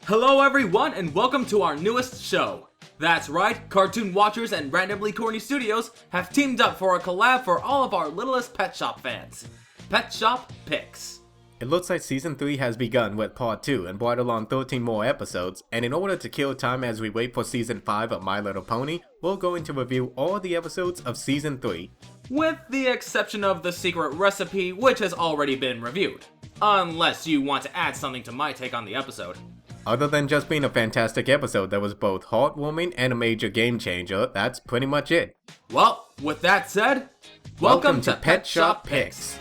Hello everyone and welcome to our newest show. That's right, Cartoon Watchers and Randomly Corny Studios have teamed up for a collab for all of our Littlest Pet Shop fans. Pet Shop Picks. It looks like Season 3 has begun with Part 2 and brought along 13 more episodes, and in order to kill time as we wait for Season 5 of My Little Pony, we're going to review all the episodes of Season 3. With the exception of the secret recipe, which has already been reviewed. Unless you want to add something to my take on the episode. Other than just being a fantastic episode that was both heartwarming and a major game changer, that's pretty much it. Well, with that said, welcome to Pet Shop Picks.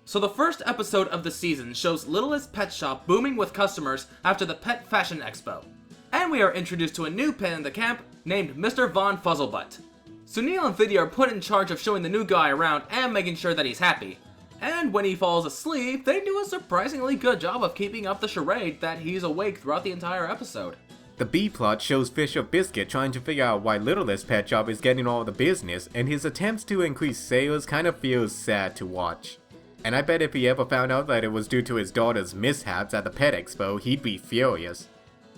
So the first episode of the season shows Littlest Pet Shop booming with customers after the Pet Fashion Expo. And we are introduced to a new pet in the camp named Mr. Von Fuzzlebutt. Sunil and Vidya are put in charge of showing the new guy around and making sure that he's happy. And when he falls asleep, they do a surprisingly good job of keeping up the charade that he's awake throughout the entire episode. The B-plot shows Fisher Biscuit trying to figure out why Littlest Pet Shop is getting all the business, and his attempts to increase sales kind of feels sad to watch. And I bet if he ever found out that it was due to his daughter's mishaps at the Pet Expo, he'd be furious.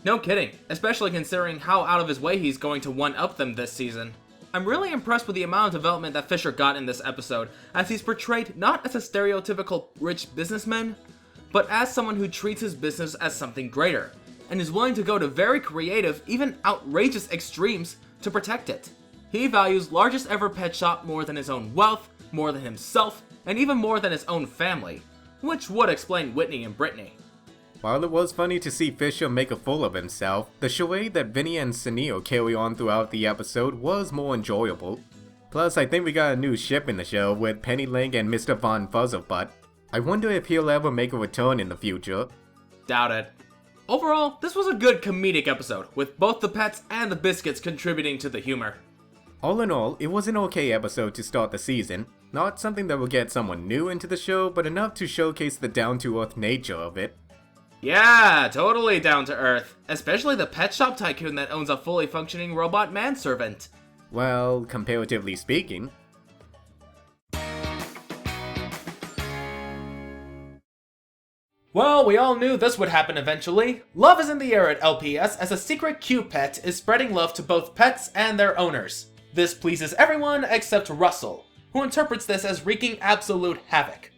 No kidding, especially considering how out of his way he's going to one-up them this season. I'm really impressed with the amount of development that Fisher got in this episode, as he's portrayed not as a stereotypical rich businessman, but as someone who treats his business as something greater, and is willing to go to very creative, even outrageous extremes to protect it. He values largest ever pet shop more than his own wealth, more than himself, and even more than his own family, which would explain Whitney and Brittany. While it was funny to see Fisher make a fool of himself, the charade that Vinny and Sunil carry on throughout the episode was more enjoyable. Plus, I think we got a new ship in the show with Penny Link and Mr. Von Fuzzlebutt. I wonder if he'll ever make a return in the future. Doubt it. Overall, this was a good comedic episode, with both the pets and the biscuits contributing to the humor. All in all, it was an okay episode to start the season. Not something that will get someone new into the show, but enough to showcase the down-to-earth nature of it. Yeah, totally down to earth. Especially the pet shop tycoon that owns a fully functioning robot manservant. Well, comparatively speaking. Well, we all knew this would happen eventually. Love is in the air at LPS as a secret Cupet is spreading love to both pets and their owners. This pleases everyone except Russell, who interprets this as wreaking absolute havoc.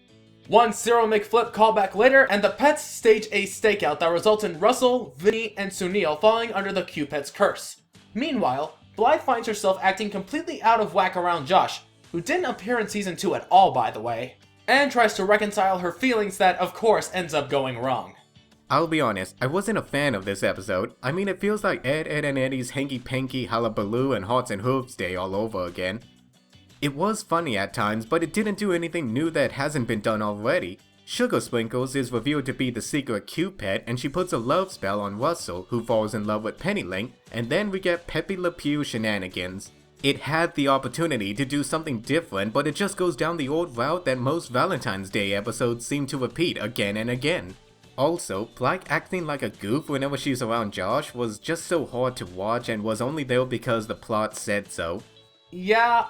One Cyril McFlip callback later, and the pets stage a stakeout that results in Russell, Vinny, and Sunil falling under the Cupet's curse. Meanwhile, Blythe finds herself acting completely out of whack around Josh, who didn't appear in Season 2 at all by the way, and tries to reconcile her feelings that of course ends up going wrong. I'll be honest, I wasn't a fan of this episode. I mean, it feels like Ed, and Eddie's hanky-panky hullabaloo and Hearts and Hooves Day all over again. It was funny at times, but it didn't do anything new that hasn't been done already. Sugar Sprinkles is revealed to be the secret Cupet, and she puts a love spell on Russell, who falls in love with Pennylink, and then we get Pepe Le Pew shenanigans. It had the opportunity to do something different, but it just goes down the old route that most Valentine's Day episodes seem to repeat again and again. Also, Blythe acting like a goof whenever she's around Josh was just so hard to watch and was only there because the plot said so. Yeah,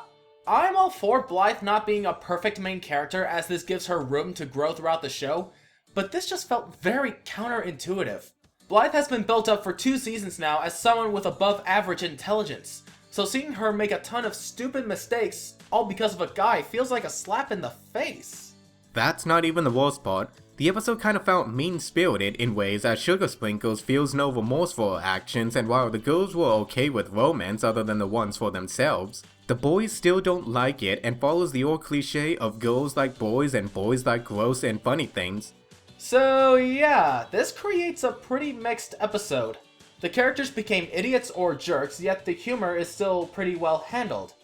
I'm all for Blythe not being a perfect main character as this gives her room to grow throughout the show, but this just felt very counterintuitive. Blythe has been built up for 2 seasons now as someone with above average intelligence, so seeing her make a ton of stupid mistakes, all because of a guy, feels like a slap in the face. That's not even the worst part. The episode kind of felt mean-spirited in ways as Sugar Sprinkles feels no remorse for her actions, and while the girls were okay with romance other than the ones for themselves, the boys still don't like it and follows the old cliche of girls like boys and boys like gross and funny things. So yeah, this creates a pretty mixed episode. The characters became idiots or jerks, yet the humor is still pretty well handled.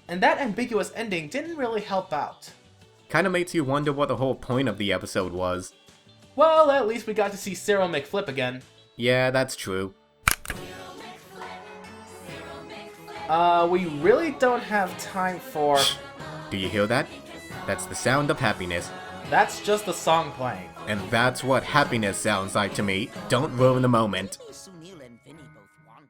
And that ambiguous ending didn't really help out. Kinda makes you wonder what the whole point of the episode was. Well, at least we got to see Cyril McFlip again. Yeah, that's true. We really don't have time for... Do you hear that? That's the sound of happiness. That's just the song playing. And that's what happiness sounds like to me. Don't ruin the moment. Sunil and Vinny both want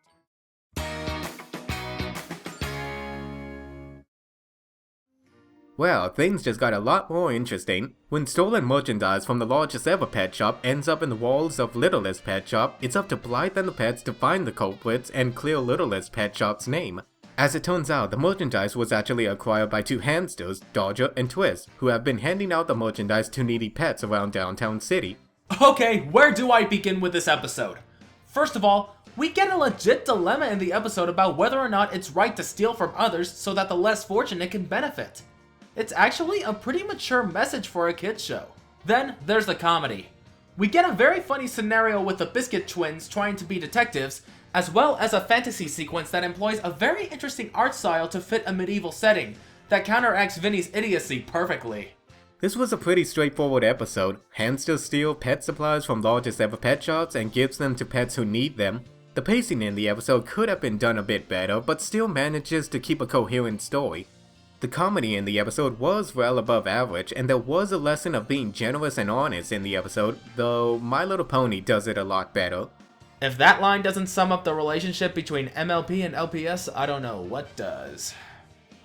Well, things just got a lot more interesting. When stolen merchandise from the largest ever pet shop ends up in the walls of Littlest Pet Shop, it's up to Blythe and the pets to find the culprits and clear Littlest Pet Shop's name. As it turns out, the merchandise was actually acquired by two hamsters, Dodger and Twist, who have been handing out the merchandise to needy pets around downtown city. Okay, where do I begin with this episode? First of all, we get a legit dilemma in the episode about whether or not it's right to steal from others so that the less fortunate can benefit. It's actually a pretty mature message for a kids show. Then there's the comedy. We get a very funny scenario with the Biscuit twins trying to be detectives, as well as a fantasy sequence that employs a very interesting art style to fit a medieval setting that counteracts Vinny's idiocy perfectly. This was a pretty straightforward episode. Hamsters steal pet supplies from largest ever pet shops and gives them to pets who need them. The pacing in the episode could have been done a bit better, but still manages to keep a coherent story. The comedy in the episode was well above average, and there was a lesson of being generous and honest in the episode, though My Little Pony does it a lot better. If that line doesn't sum up the relationship between MLP and LPS, I don't know what does.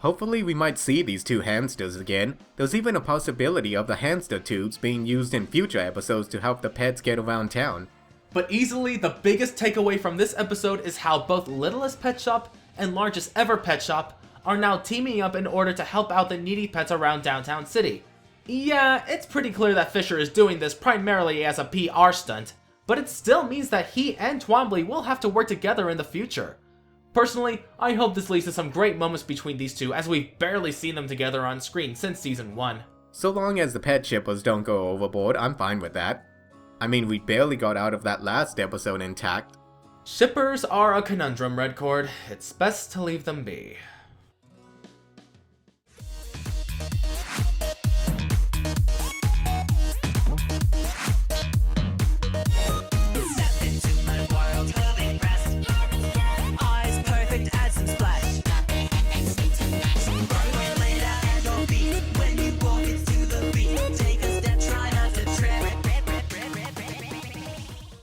Hopefully we might see these two hamsters again. There's even a possibility of the hamster tubes being used in future episodes to help the pets get around town. But easily the biggest takeaway from this episode is how both Littlest Pet Shop and Largest Ever Pet Shop are now teaming up in order to help out the needy pets around downtown city. Yeah, it's pretty clear that Fisher is doing this primarily as a PR stunt, but it still means that he and Twombly will have to work together in the future. Personally, I hope this leads to some great moments between these two, as we've barely seen them together on screen since season 1. So long as the pet shippers don't go overboard, I'm fine with that. I mean, we barely got out of that last episode intact. Shippers are a conundrum, Redcord. It's best to leave them be.